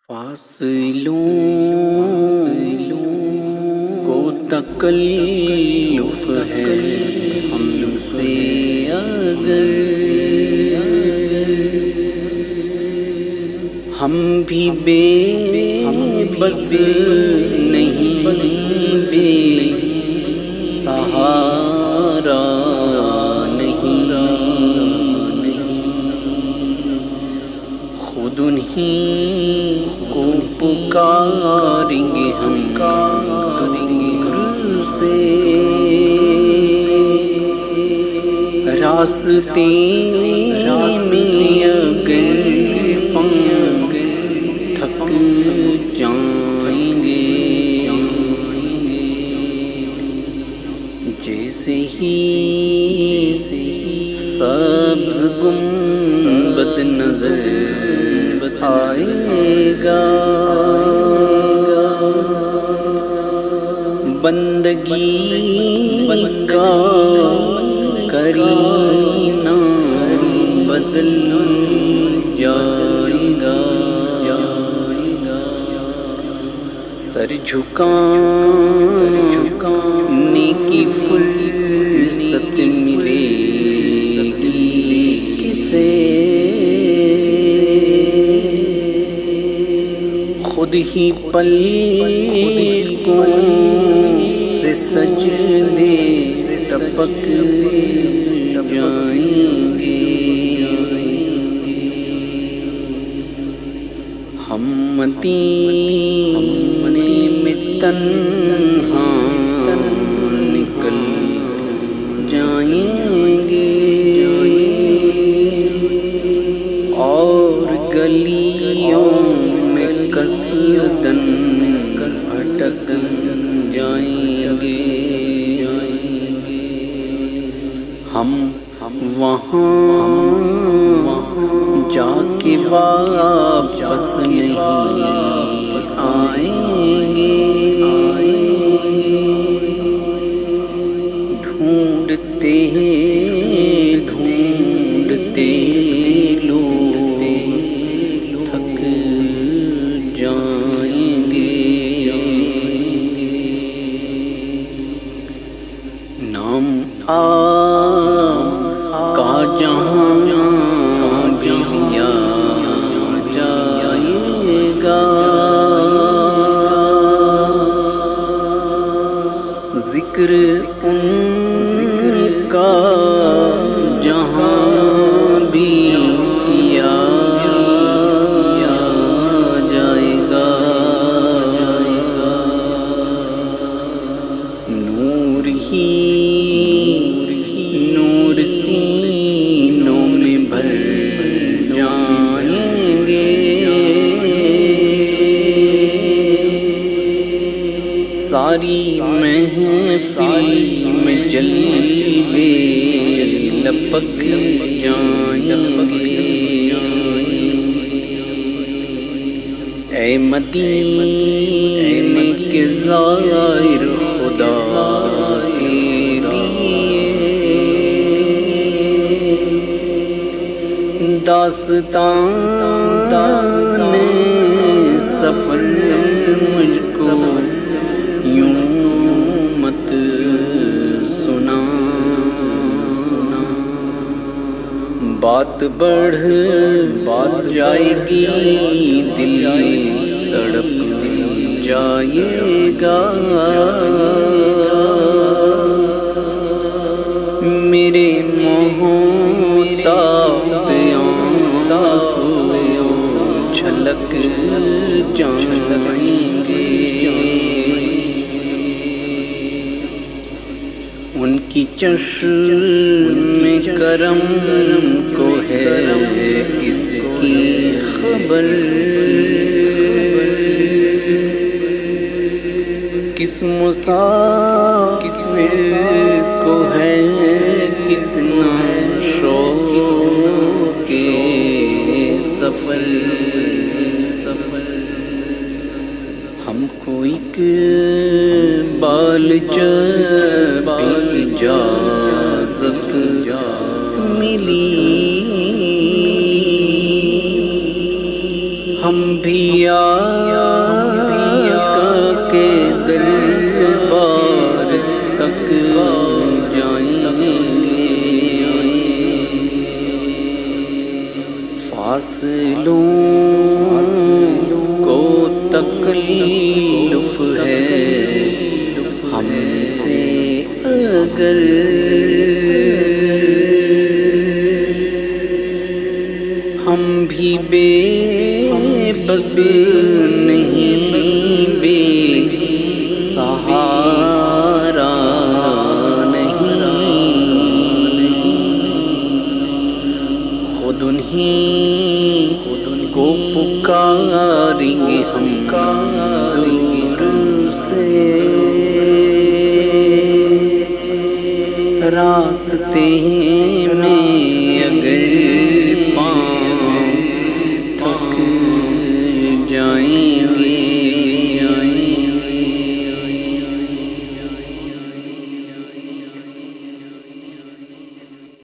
فاصلوں کو تکلف ہے ہم سے اگر ہم بھی بے بس نہیں بے سہارا نہیں خود انہیں کو پکاریں گے ہم سے راستے میں اگر پنگ تھک جائیں گے جیسے ہی سبز گنبد نظر آئے گا بندگی کا کرینہ بدل جائے گا سر جھکانے کی فرصت ملے گی کسے خود ہی پلکوں سے سجدے ٹپک جائیں گے ہم مدینے میں تنہا نکل جائیں گے اور گلیوں میں کثیرن بھٹک جائیں گے ہم وہاں جا کے واپس نہیں آئیں گے ڈھونڈتے لوگ تھک جائیں گے نام کا جہاں لیا جائے گا ذکر ان کا جہاں بھی کیا جائے گا نور ہی نور سینوں میں بھر جائیں گے ساری محفل میں جلوے لپک جائیں گے اے مدینے کے زائر خدا کے لیے داستان سفر مجھ کو یوں مت سنا بات بڑھ جائے گی دل تڑپ جائے گا میرے محتاط آنسو چھلک جائیں گے ان کی چشم کرم کو ہے اس کی خبر کس مسافر کو ہے کتنا شوق کے سفر ہم کو ایک بال جب اجازت ملی ہم بھی آقا کے دربار تک جائیں گے، فاصلوں کو تکلیف ہے ہم سے اگر ہم بھی بے بس نہیں بے سہارا نہیں، خود انہیں کو پکاریں گے ہم دور سے، راستے میں اگر پاؤں تھک جائیں